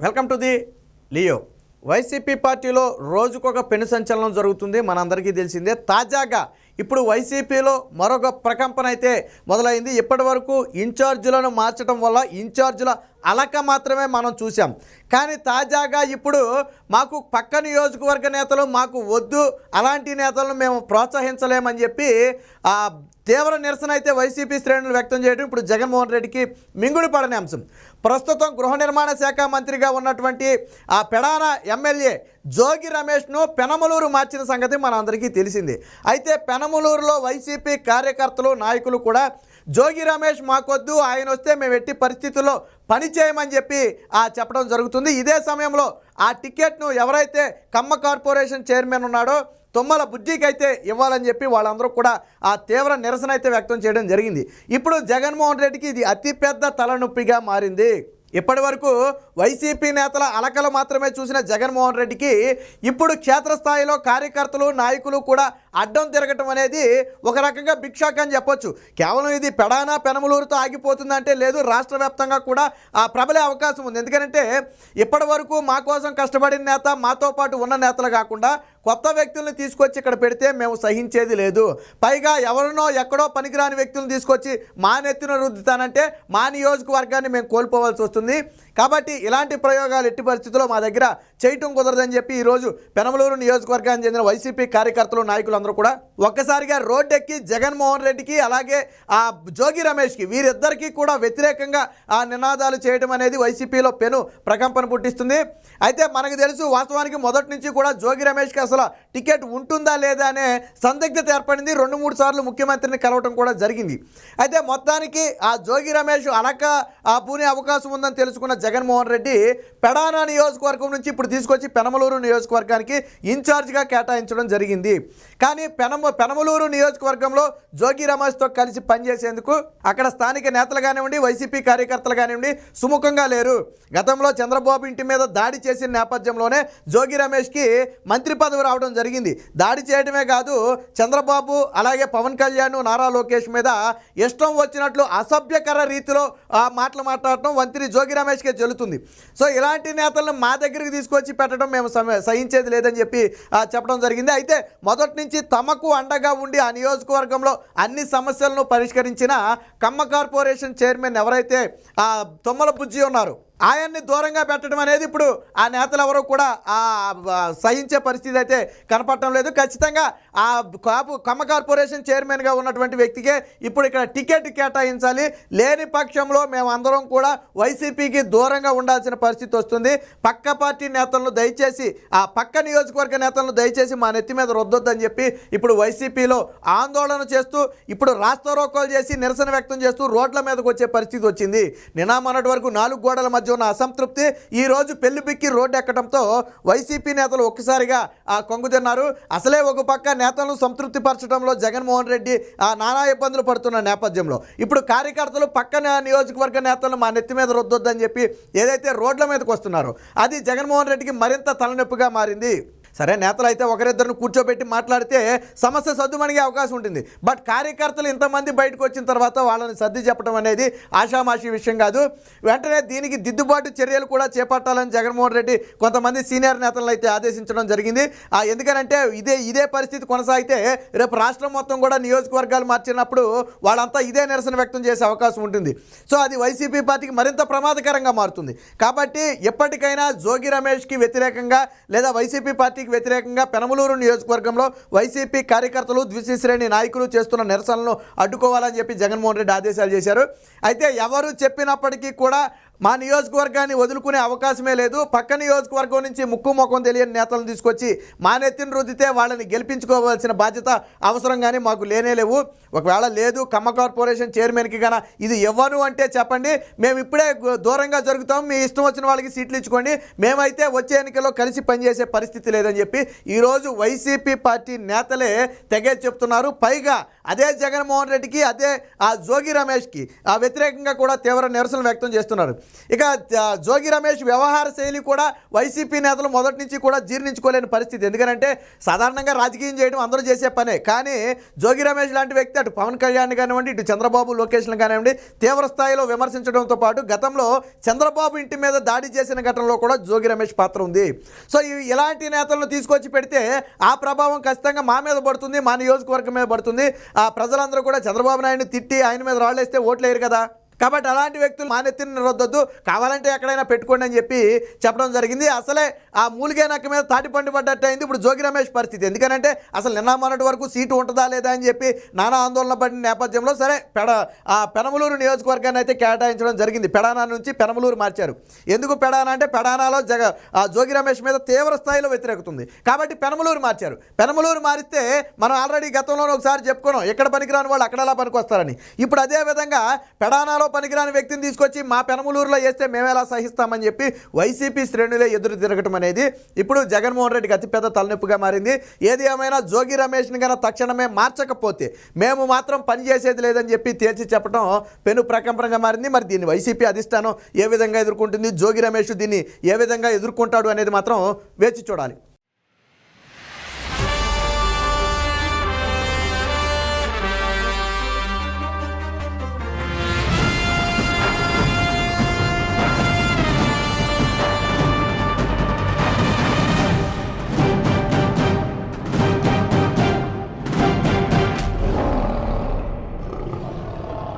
Welcome to the Leo. YCP పార్టీలో రోజుకొక పెను సంచలనం జరుగుతుంది, మనందరికీ తెలిసిందే. తాజాగా ఇప్పుడు వైసీపీలో మరొక ప్రకంపన అయితే మొదలైంది. ఇప్పటి వరకు ఇన్ఛార్జీలను మార్చడం వల్ల ఇన్ఛార్జీల అలక మాత్రమే మనం చూసాం. కానీ తాజాగా ఇప్పుడు మాకు పక్క నియోజకవర్గ నేతలు మాకు వద్దు, అలాంటి నేతలను మేము ప్రోత్సహించలేమని చెప్పి తీవ్ర నిరసన అయితే వైసీపీ శ్రేణులు వ్యక్తం చేయడం ఇప్పుడు జగన్మోహన్ రెడ్డికి మింగుడు పడని అంశం. ప్రస్తుతం గృహ నిర్మాణ శాఖ మంత్రిగా ఉన్నటువంటి పెడాన ఎమ్మెల్యే జోగి రమేష్ను పెనమలూరు మార్చిన సంగతి మనందరికీ తెలిసింది. అయితే పెనమలూరులో వైసీపీ కార్యకర్తలు నాయకులు కూడా జోగి రమేష్ మాకొద్దు, ఆయన వస్తే మేము ఎట్టి పరిస్థితుల్లో పని చేయమని చెప్పి చెప్పడం జరుగుతుంది. ఇదే సమయంలో ఆ టికెట్ను ఎవరైతే కమ్మ కార్పొరేషన్ చైర్మన్ ఉన్నాడో తుమ్మల బుజ్జికి అయితే ఇవ్వాలని చెప్పి వాళ్ళందరూ కూడా తీవ్ర నిరసన అయితే వ్యక్తం చేయడం జరిగింది. ఇప్పుడు జగన్మోహన్ రెడ్డికి ఇది అతిపెద్ద తలనొప్పిగా మారింది. ఇప్పటి వరకు వైసీపీ నేతల అలకలు మాత్రమే చూసిన జగన్మోహన్ రెడ్డికి ఇప్పుడు క్షేత్రస్థాయిలో కార్యకర్తలు నాయకులు కూడా అడ్డం తిరగటం అనేది ఒక రకంగా బిగ్ షాక్ అని చెప్పొచ్చు. కేవలం ఇది పెడానా పెనమలూరుతో ఆగిపోతుందంటే లేదు, రాష్ట్ర వ్యాప్తంగా కూడా ప్రబలే అవకాశం ఉంది. ఎందుకంటే ఇప్పటి వరకు మా కోసం కష్టపడిన నేత, మాతో పాటు ఉన్న నేతలు కాకుండా కొత్త వ్యక్తులను తీసుకొచ్చి ఇక్కడ పెడితే మేము సహించేది లేదు. పైగా ఎవరినో ఎక్కడో పనికిరాని వ్యక్తులను తీసుకొచ్చి మా నెత్తిన రుద్దుతానంటే మా నియోజకవర్గాన్ని మేము కోల్పోవాల్సి వస్తుంది. కాబట్టి ఇలాంటి ప్రయోగాలు ఎట్టి పరిస్థితుల్లో మా దగ్గర చేయటం కుదరదని చెప్పి ఈరోజు పెనమలూరు నియోజకవర్గానికి చెందిన వైసీపీ కార్యకర్తలు నాయకులందరూ కూడా ఒక్కసారిగా రోడ్డెక్కి జగన్మోహన్ రెడ్డికి అలాగే జోగి రమేష్కి వీరిద్దరికీ కూడా వ్యతిరేకంగా నినాదాలు చేయడం అనేది వైసీపీలో పెను ప్రకంపన పుట్టిస్తుంది. అయితే మనకు తెలుసు, వాస్తవానికి మొదటి నుంచి కూడా జోగి రమేష్కి అసలు టికెట్ ఉంటుందా లేదా అనే సందిగ్ధత ఏర్పడింది. 2-3 సార్లు ముఖ్యమంత్రిని కలవటం కూడా జరిగింది. అయితే మొత్తానికి జోగి రమేష్ అలక పూనే అవకాశం ఉందని తెలుసుకున్న జగన్మోహన్ రెడ్డి పెడానా నియోజకవర్గం నుంచి ఇప్పుడు తీసుకొచ్చి పెనమలూరు నియోజకవర్గానికి ఇన్ఛార్జ్గా కేటాయించడం జరిగింది. కానీ పెనమలూరు నియోజకవర్గంలో జోగి రమేష్తో కలిసి పనిచేసేందుకు అక్కడ స్థానిక నేతలు కానివ్వండి, వైసీపీ కార్యకర్తలు కానివ్వండి సుముఖంగా లేరు. గతంలో చంద్రబాబు ఇంటి మీద దాడి చేసిన నేపథ్యంలోనే జోగి రమేష్కి మంత్రి పదవి రావడం జరిగింది. దాడి చేయడమే కాదు, చంద్రబాబు అలాగే పవన్ కళ్యాణ్, నారా లోకేష్ మీద ఇష్టం వచ్చినట్లు అసభ్యకర రీతిలో మాటలు మాట్లాడటం మంత్రి జోగి రమేష్కే చెల్లుతుంది. సో ఇలాంటి నేతలను మా దగ్గరికి తీసుకొచ్చి పెట్టడం మేము సహించేది లేదని చెప్పి చెప్పడం జరిగింది. అయితే మొదటి నుంచి తమకు అండగా ఉండి ఆ నియోజకవర్గంలో అన్ని సమస్యలను పరిష్కరించిన కమ్మ కార్పొరేషన్ చైర్మన్ ఎవరైతే తుమ్మల బుజ్జి ఉన్నారో ఆయన్ని దూరంగా పెట్టడం అనేది ఇప్పుడు ఆ నేతలు ఎవరో కూడా సహించే పరిస్థితి అయితే కనపడటం లేదు. ఖచ్చితంగా కమ్మ కార్పొరేషన్ చైర్మన్గా ఉన్నటువంటి వ్యక్తికే ఇప్పుడు ఇక్కడ టికెట్ కేటాయించాలి. లేని పక్షంలో మేమందరం కూడా వైసీపీకి దూరంగా ఉండాల్సిన పరిస్థితి వస్తుంది. పక్క పార్టీ నేతలను దయచేసి పక్క నియోజకవర్గ నేతలను దయచేసి మా నెత్తి మీద రుద్దొద్దని చెప్పి ఇప్పుడు వైసీపీలో ఆందోళన చేస్తూ ఇప్పుడు రాస్తారోకోలు చేసి నిరసన వ్యక్తం చేస్తూ రోడ్ల మీదకి వచ్చే పరిస్థితి వచ్చింది. నిన్న మొన్నటి వరకు 4 గోడల మధ్య ఉన్న అసంతృప్తి ఈరోజు పెళ్లిపిక్కి రోడ్డు ఎక్కడంతో వైసీపీ నేతలు ఒక్కసారిగా కొంగుతిన్నారు. అసలే ఒక పక్క నేతలను సంతృప్తి పరచడంలో జగన్మోహన్ రెడ్డి నానా ఇబ్బందులు పడుతున్న నేపథ్యంలో ఇప్పుడు కార్యకర్తలు పక్కన నియోజకవర్గ నేతలను మా నెత్తి మీద రుద్దొద్దని చెప్పి ఏదైతే రోడ్ల మీదకి వస్తున్నారో అది జగన్మోహన్ రెడ్డికి మరింత తలనొప్పిగా మారింది. సరే, నేతలు అయితే ఒకరిద్దరిని కూర్చోబెట్టి మాట్లాడితే సమస్య సద్దుమణిగే అవకాశం ఉంటుంది. బట్ కార్యకర్తలు ఇంతమంది బయటకు వచ్చిన తర్వాత వాళ్ళని సర్ది చెప్పడం అనేది ఆషామాషి విషయం కాదు. వెంటనే దీనికి దిద్దుబాటు చర్యలు కూడా చేపట్టాలని జగన్మోహన్ రెడ్డి కొంతమంది సీనియర్ నేతలను అయితే ఆదేశించడం జరిగింది. ఎందుకనంటే ఇదే పరిస్థితి కొనసాగితే రేపు రాష్ట్రం మొత్తం కూడా నియోజకవర్గాలు మార్చినప్పుడు వాళ్ళంతా ఇదే నిరసన వ్యక్తం చేసే అవకాశం ఉంటుంది. సో అది వైసీపీ పార్టీకి మరింత ప్రమాదకరంగా మారుతుంది. కాబట్టి ఎప్పటికైనా జోగి రమేష్కి వ్యతిరేకంగా లేదా వైసీపీ పార్టీకి వ్యతిరేకంగా పెనమలూరు నియోజకవర్గంలో వైసీపీ కార్యకర్తలు, ద్వితీయ శ్రేణి నాయకులు చేస్తున్న నిరసనలను అడ్డుకోవాలని చెప్పి జగన్మోహన్ రెడ్డి ఆదేశాలు చేశారు. అయితే ఎవరు చెప్పినప్పటికీ కూడా మా నియోజకవర్గాన్ని వదులుకునే అవకాశమే లేదు. పక్క నియోజకవర్గం నుంచి ముక్కు ముఖం తెలియని నేతలను తీసుకొచ్చి మా నెత్తిని రుద్దితే వాళ్ళని గెలిపించుకోవాల్సిన బాధ్యత అవసరం కానీ మాకు లేవు. ఒకవేళ లేదు, కమ్మ కార్పొరేషన్ చైర్మన్కి కన్నా ఇది ఇవ్వను అంటే చెప్పండి, మేము ఇప్పుడే దూరంగా జరుగుతాం, మీ ఇష్టం వచ్చిన వాళ్ళకి సీట్లు ఇచ్చుకోండి, మేమైతే వచ్చే ఎన్నికల్లో కలిసి పనిచేసే పరిస్థితి లేదని చెప్పి ఈరోజు వైసీపీ పార్టీ నేతలే తెగే చెప్తున్నారు. పైగా అదే జగన్మోహన్ రెడ్డికి, అదే జోగి రమేష్కి వ్యతిరేకంగా కూడా తీవ్ర నిరసనలు వ్యక్తం చేస్తున్నారు. ఇక జోగి రమేష్ వ్యవహార శైలి కూడా వైసీపీ నేతలు మొదటి నుంచి కూడా జీర్ణించుకోలేని పరిస్థితి. ఎందుకంటే సాధారణంగా రాజకీయం చేయడం అందరూ చేసే పనే, కానీ జోగి రమేష్ లాంటి వ్యక్తి అటు పవన్ కళ్యాణ్ కానివ్వండి, ఇటు చంద్రబాబు లోకేష్లు కానివ్వండి తీవ్ర స్థాయిలో విమర్శించడంతో పాటు గతంలో చంద్రబాబు ఇంటి మీద దాడి చేసిన ఘటనలో కూడా జోగి రమేష్ పాత్ర ఉంది. సో ఇలాంటి నేతలను తీసుకొచ్చి పెడితే ఆ ప్రభావం ఖచ్చితంగా మా మీద పడుతుంది, మా నియోజకవర్గం మీద పడుతుంది. ఆ ప్రజలందరూ కూడా చంద్రబాబు నాయుడిని తిట్టి ఆయన మీద రాళ్ళేస్తే ఓట్లు వేయరు కదా. కాబట్టి అలాంటి వ్యక్తులు మానెత్తిని రొద్దొద్దు, కావాలంటే ఎక్కడైనా పెట్టుకోండి అని చెప్పి చెప్పడం జరిగింది. అసలే ఆ మూలిగే నక్క మీద తాటిపండు పడ్డట్టు అయింది ఇప్పుడు జోగి రమేష్ పరిస్థితి. ఎందుకంటే అసలు నిన్న మొన్నటి వరకు సీటు ఉంటుందా లేదా అని చెప్పి నానా ఆందోళన పడిన నేపథ్యంలో సరే పెనమలూరు నియోజకవర్గాన్ని అయితే కేటాయించడం జరిగింది. పెడానా నుంచి పెనమలూరు మార్చారు. ఎందుకు పెడానా అంటే పెడానాలో జోగి రమేష్ మీద తీవ్ర స్థాయిలో వ్యతిరేకత ఉంది కాబట్టి పెనమలూరు మార్చారు. పెనమలూరు మారిస్తే మనం ఆల్రెడీ గతంలోనే ఒకసారి చెప్పుకున్నాం, ఎక్కడ పనికిరాని వాళ్ళు అక్కడ ఎలా పనికొస్తారని. ఇప్పుడు అదే విధంగా పెడానాలో పనికిరాని వ్యక్తిని తీసుకొచ్చి మా పెనమలూరులో వేస్తే మేము ఎలా సహిస్తామని చెప్పి వైసీపీ శ్రేణులే ఎదురు తిరగటం అనేది ఇప్పుడు జగన్మోహన్ రెడ్డికి అతిపెద్ద తలనొప్పిగా మారింది. ఏది ఏమైనా జోగి రమేష్ని కన్నా తక్షణమే మార్చకపోతే మేము మాత్రం పనిచేసేది లేదని చెప్పి తేల్చి చెప్పడం పెను ప్రకంపనగా మారింది. మరి దీన్ని వైసీపీ అధిష్టానం ఏ విధంగా ఎదుర్కొంటుంది, జోగి రమేష్ దీన్ని ఏ విధంగా ఎదుర్కొంటాడు అనేది మాత్రం వేచి చూడాలి.